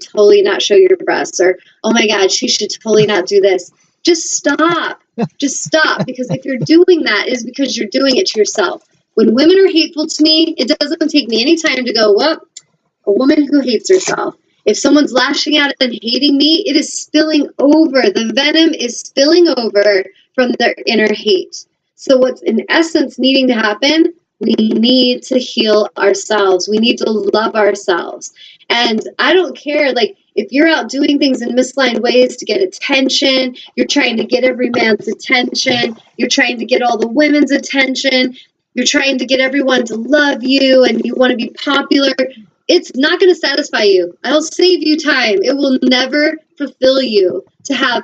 totally not show your breasts, or, oh my God, she should totally not do this. Just stop. Just stop. Because if you're doing that, it's because you're doing it to yourself. When women are hateful to me, it doesn't take me any time to go, well, a woman who hates herself. If someone's lashing out and hating me, it is spilling over. The venom is spilling over from their inner hate. So what's in essence needing to happen, we need to heal ourselves. We need to love ourselves. And I don't care, like, if you're out doing things in misaligned ways to get attention, you're trying to get every man's attention, you're trying to get all the women's attention, you're trying to get everyone to love you, and you want to be popular, it's not going to satisfy you. I'll save you time. It will never fulfill you to have.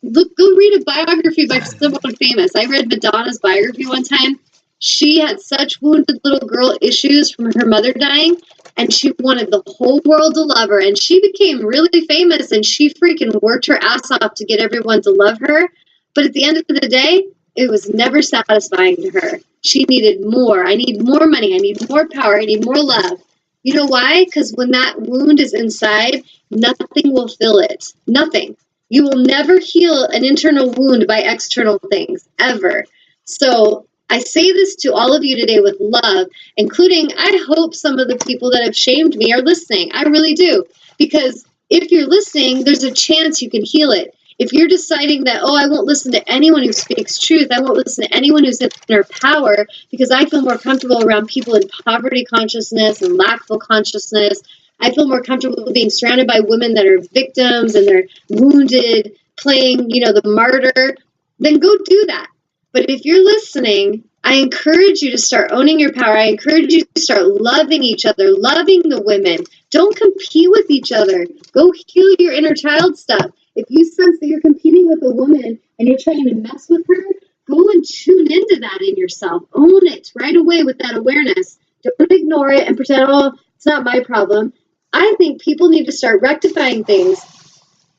Look, go read a biography by someone famous. I read Madonna's biography one time. She had such wounded little girl issues from her mother dying, and she wanted the whole world to love her. And she became really famous, and she freaking worked her ass off to get everyone to love her. But at the end of the day, it was never satisfying to her. She needed more. I need more money. I need more power. I need more love. You know why? Because when that wound is inside, nothing will fill it. Nothing. You will never heal an internal wound by external things, ever. So I say this to all of you today with love, including, I hope some of the people that have shamed me are listening. I really do. Because if you're listening, there's a chance you can heal it. If you're deciding that, oh, I won't listen to anyone who speaks truth, I won't listen to anyone who's in their power because I feel more comfortable around people in poverty consciousness and lackful consciousness. I feel more comfortable being surrounded by women that are victims and they're wounded, playing, the martyr, then go do that. But if you're listening, I encourage you to start owning your power. I encourage you to start loving each other, loving the women. Don't compete with each other. Go heal your inner child stuff. If you sense that you're competing with a woman and you're trying to mess with her, go and tune into that in yourself. Own it right away with that awareness. Don't ignore it and pretend, oh, it's not my problem. I think people need to start rectifying things.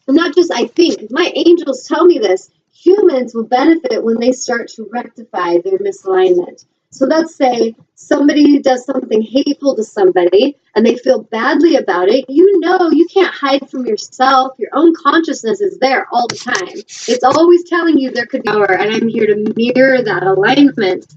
And not just I think. My angels tell me this. Humans will benefit when they start to rectify their misalignment. So let's say somebody does something hateful to somebody and they feel badly about it. You can't hide from yourself. Your own consciousness is there all the time. It's always telling you there could be power, and I'm here to mirror that alignment.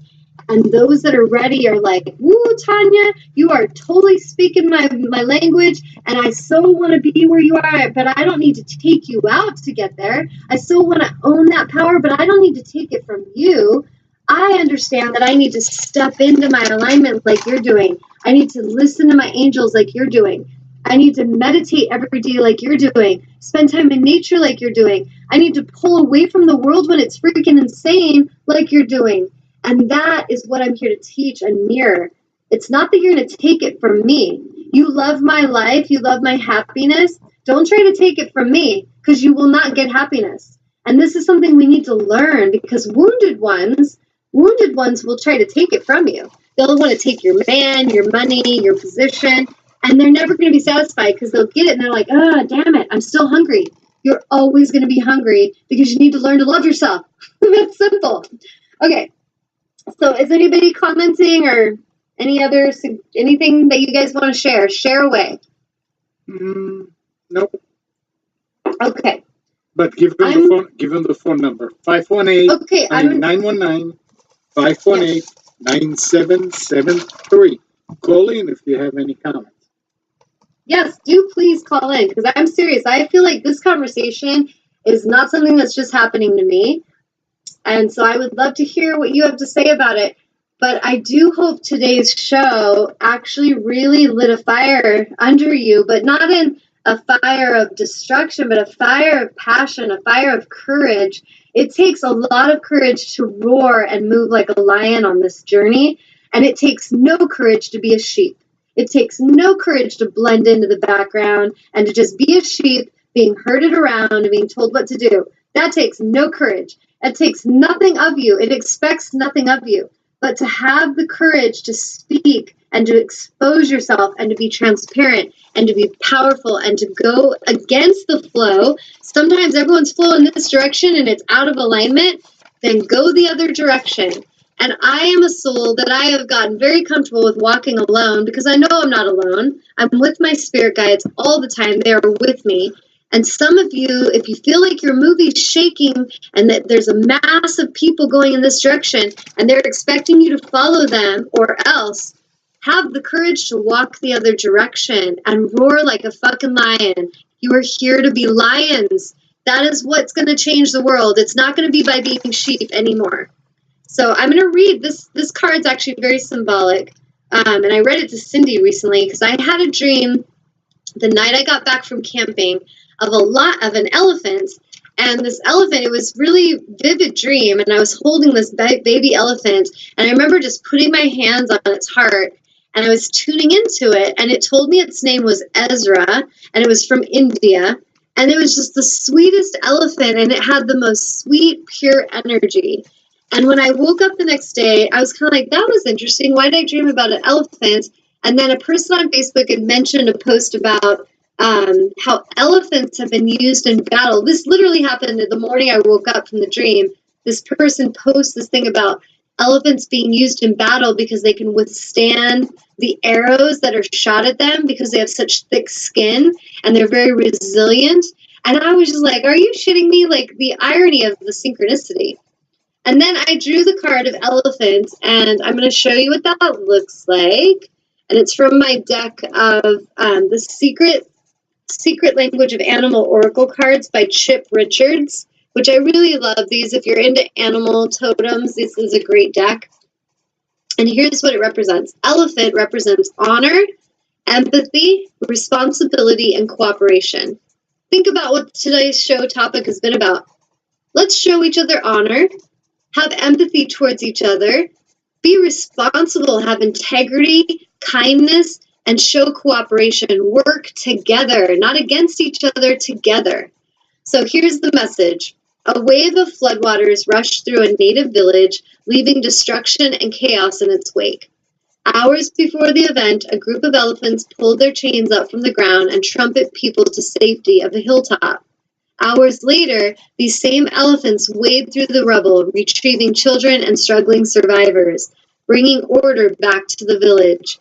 And those that are ready are like, woo, Tanya, you are totally speaking my language, and I so want to be where you are, but I don't need to take you out to get there. I still want to own that power, but I don't need to take it from you. I understand that I need to step into my alignment like you're doing. I need to listen to my angels like you're doing. I need to meditate every day like you're doing. Spend time in nature like you're doing. I need to pull away from the world when it's freaking insane like you're doing. And that is what I'm here to teach and mirror. It's not that you're going to take it from me. You love my life. You love my happiness. Don't try to take it from me because you will not get happiness. And this is something we need to learn because wounded ones will try to take it from you. They'll want to take your man, your money, your position, and they're never going to be satisfied because they'll get it and they're like, oh, damn it, I'm still hungry. You're always going to be hungry because you need to learn to love yourself. That's simple. Okay. So is anybody commenting or anything that you guys want to share? Share away. Nope. Okay. But give them the phone number. 518-919-518-9773. Call in if you have any comments. Yes, do please call in because I'm serious. I feel like this conversation is not something that's just happening to me. And so I would love to hear what you have to say about it. But I do hope today's show actually really lit a fire under you, but not in a fire of destruction, but a fire of passion, a fire of courage. It takes a lot of courage to roar and move like a lion on this journey. And it takes no courage to be a sheep. It takes no courage to blend into the background and to just be a sheep, being herded around and being told what to do. That takes no courage. It takes nothing of you. It expects nothing of you. But to have the courage to speak and to expose yourself and to be transparent and to be powerful and to go against the flow. Sometimes everyone's flowing this direction and it's out of alignment. Then go the other direction And I am a soul that I have gotten very comfortable with walking alone because I know I'm not alone. I'm with my spirit guides all the time. They are with me. And some of you, if you feel like your movie's shaking and that there's a mass of people going in this direction and they're expecting you to follow them or else, have the courage to walk the other direction and roar like a fucking lion. You are here to be lions. That is what's going to change the world. It's not going to be by being sheep anymore. So I'm going to read this. This card's actually very symbolic. And I read it to Cindy recently because I had a dream the night I got back from camping of an elephant. And this elephant, it was really vivid dream. And I was holding this baby elephant. And I remember just putting my hands on its heart. And I was tuning into it. And it told me its name was Ezra. And it was from India. And it was just the sweetest elephant. And it had the most sweet, pure energy. And when I woke up the next day, I was kind of like, that was interesting. Why did I dream about an elephant? And then a person on Facebook had mentioned a post about how elephants have been used in battle. This literally happened the morning I woke up from the dream. This person posts this thing about elephants being used in battle because they can withstand the arrows that are shot at them because they have such thick skin and they're very resilient. And I was just like, are you shitting me? Like the irony of the synchronicity. And then I drew the card of elephant, and I'm going to show you what that looks like. And it's from my deck of the Secret Language of Animal Oracle cards by Chip Richards, which I really love these. If you're into animal totems, this is a great deck. And here's what it represents. Elephant represents honor, empathy, responsibility, and cooperation. Think about what today's show topic has been about. Let's show each other honor, have empathy towards each other, be responsible, have integrity, kindness, and show cooperation. Work together, not against each other, together. So here's the message. A wave of floodwaters rushed through a native village, leaving destruction and chaos in its wake. Hours before the event, a group of elephants pulled their chains up from the ground and trumpeted people to safety of a hilltop. Hours later, these same elephants wade through the rubble, retrieving children and struggling survivors, bringing order back to the village.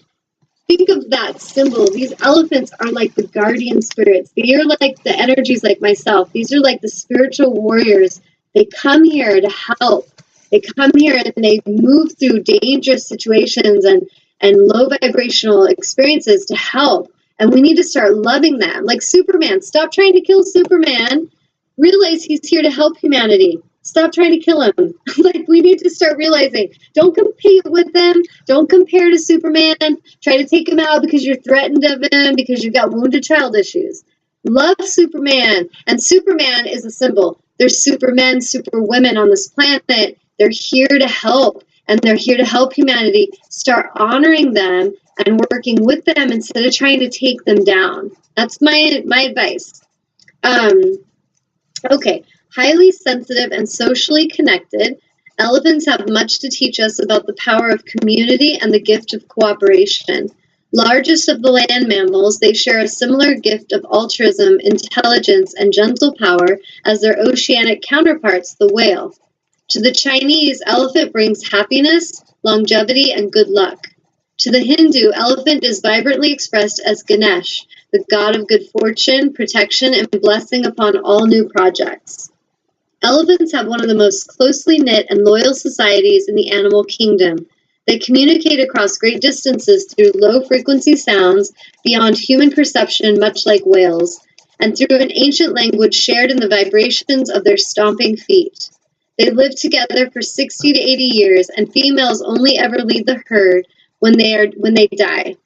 Think of that symbol. These elephants are like the guardian spirits. They are like the energies like myself. These are like the spiritual warriors. They come here to help. They come here and they move through dangerous situations and low vibrational experiences to help. And we need to start loving them. Like Superman. Stop trying to kill Superman. Realize he's here to help humanity. Stop trying to kill him. Like, we need to start realizing, don't compete with them. Don't compare to Superman. Try to take him out because you're threatened of him, because you've got wounded child issues. Love Superman. And Superman is a symbol. There's supermen, superwomen on this planet. They're here to help. And they're here to help humanity. Start honoring them and working with them instead of trying to take them down. That's my advice. Okay. Highly sensitive and socially connected, elephants have much to teach us about the power of community and the gift of cooperation. Largest of the land mammals, they share a similar gift of altruism, intelligence, and gentle power as their oceanic counterparts, the whale. To the Chinese, elephant brings happiness, longevity, and good luck. To the Hindu, elephant is vibrantly expressed as Ganesh, the god of good fortune, protection, and blessing upon all new projects. Elephants have one of the most closely knit and loyal societies in the animal kingdom. They communicate across great distances through low-frequency sounds beyond human perception, much like whales, and through an ancient language shared in the vibrations of their stomping feet. They live together for 60 to 80 years, and females only ever lead the herd when they die.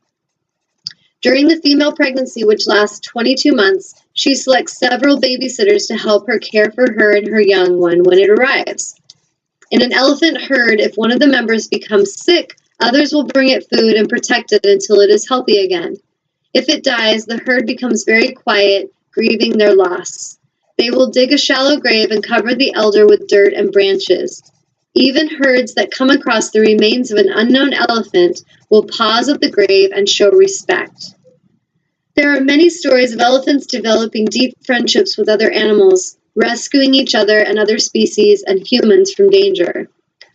During the female pregnancy, which lasts 22 months, she selects several babysitters to help her care for her and her young one when it arrives. In an elephant herd, if one of the members becomes sick, others will bring it food and protect it until it is healthy again. If it dies, the herd becomes very quiet, grieving their loss. They will dig a shallow grave and cover the elder with dirt and branches. Even herds that come across the remains of an unknown elephant will pause at the grave and show respect. There are many stories of elephants developing deep friendships with other animals, rescuing each other and other species and humans from danger.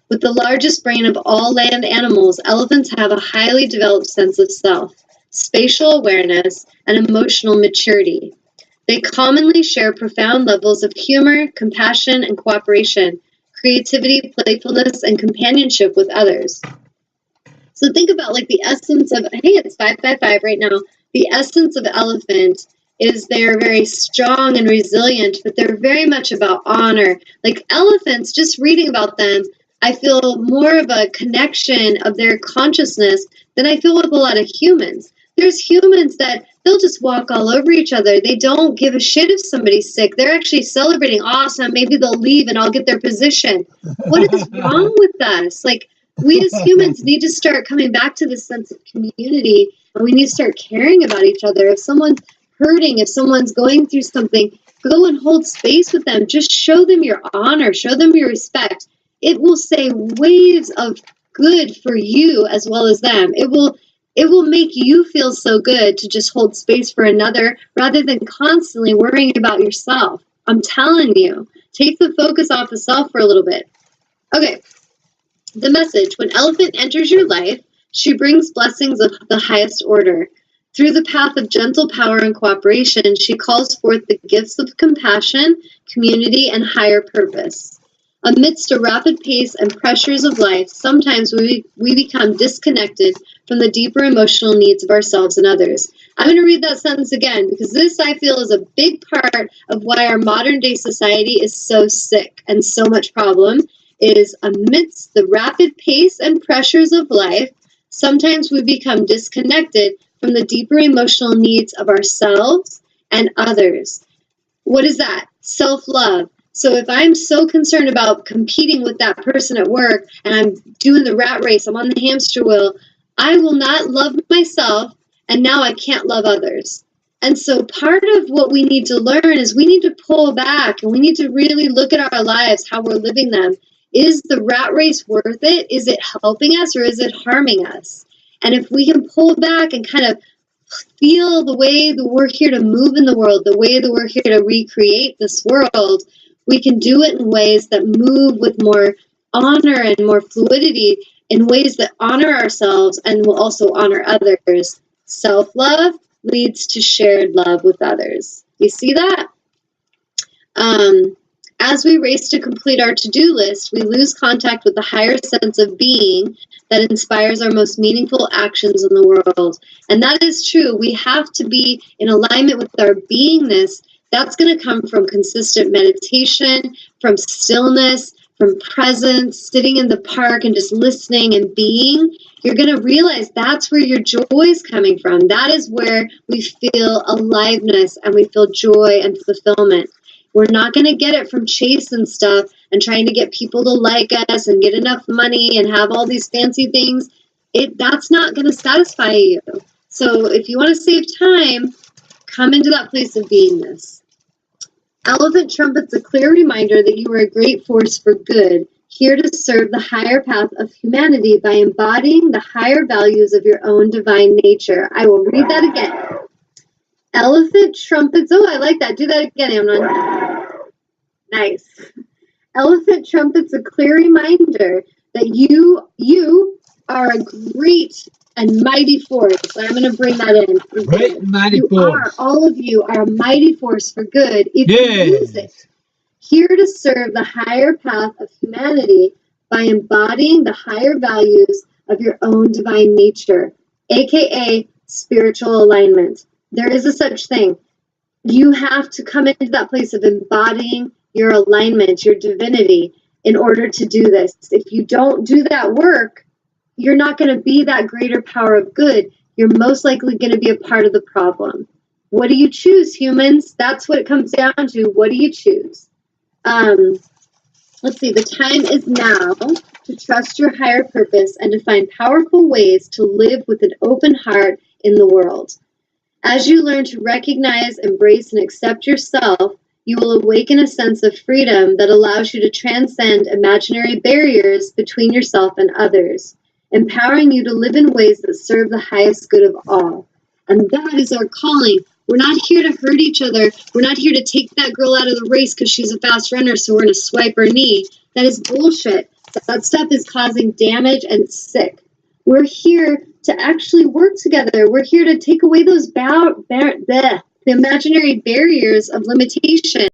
With the largest brain of all land animals, elephants have a highly developed sense of self, spatial awareness, and emotional maturity. They commonly share profound levels of humor, compassion, and cooperation, creativity, playfulness, and companionship with others. So think about like the essence of, hey, it's 555 right now. The essence of elephant is they're very strong and resilient, but they're very much about honor. Like elephants, just reading about them, I feel more of a connection of their consciousness than I feel with a lot of humans. There's humans that they'll just walk all over each other. They don't give a shit if somebody's sick. They're actually celebrating, awesome, maybe they'll leave and I'll get their position. What is wrong with us? Like, we as humans need to start coming back to this sense of community, and we need to start caring about each other. If someone's hurting, if someone's going through something, go and hold space with them. Just show them your honor, show them your respect. It will say waves of good for you as well as them. It will make you feel so good to just hold space for another rather than constantly worrying about yourself. I'm telling you, take the focus off of self for a little bit. Okay. The message: when elephant enters your life, she brings blessings of the highest order. Through the path of gentle power and cooperation, she calls forth the gifts of compassion, community, and higher purpose. Amidst a rapid pace and pressures of life, sometimes we become disconnected from the deeper emotional needs of ourselves and others. I'm going to read that sentence again because this, I feel, is a big part of why our modern day society is so sick and so much problem. Is amidst the rapid pace and pressures of life, sometimes we become disconnected from the deeper emotional needs of ourselves and others. What is that? Self-love. So if I'm so concerned about competing with that person at work and I'm doing the rat race, I'm on the hamster wheel, I will not love myself, and now I can't love others. And so part of what we need to learn is we need to pull back and we need to really look at our lives, how we're living them. Is the rat race worth it? Is it helping us or is it harming us? And if we can pull back and kind of feel the way that we're here to move in the world, the way that we're here to recreate this world, we can do it in ways that move with more honor and more fluidity, in ways that honor ourselves and will also honor others. Self-love leads to shared love with others. You see that? As we race to complete our to-do list, we lose contact with the higher sense of being that inspires our most meaningful actions in the world. And that is true. We have to be in alignment with our beingness. That's going to come from consistent meditation, from stillness, from presence, sitting in the park and just listening and being. You're going to realize that's where your joy is coming from. That is where we feel aliveness and we feel joy and fulfillment. We're not going to get it from chasing stuff and trying to get people to like us and get enough money and have all these fancy things. That's not going to satisfy you. So if you want to save time, come into that place of beingness. Elephant trumpets a clear reminder that you are a great force for good, here to serve the higher path of humanity by embodying the higher values of your own divine nature. I will read that again. Elephant trumpets. Oh, I like that. Do that again, Amnon. Nice. Elephant trumpets a clear reminder that you are a great and mighty force. I'm going to bring that in. Great and mighty force. All of you are a mighty force for good if you use it. Here to serve the higher path of humanity by embodying the higher values of your own divine nature, aka spiritual alignment. There is a such thing. You have to come into that place of embodying your alignment, your divinity, in order to do this. If you don't do that work, you're not going to be that greater power of good. You're most likely going to be a part of the problem. What do you choose, humans? That's what it comes down to. What do you choose? Let's see. The time is now to trust your higher purpose and to find powerful ways to live with an open heart in the world. As you learn to recognize, embrace, and accept yourself, you will awaken a sense of freedom that allows you to transcend imaginary barriers between yourself and others, empowering you to live in ways that serve the highest good of all. And that is our calling. We're not here to hurt each other. We're not here to take that girl out of the race because she's a fast runner, so we're going to swipe her knee. That is bullshit. That stuff is causing damage and it's sick. We're here to actually work together. We're here to take away those the imaginary barriers of limitation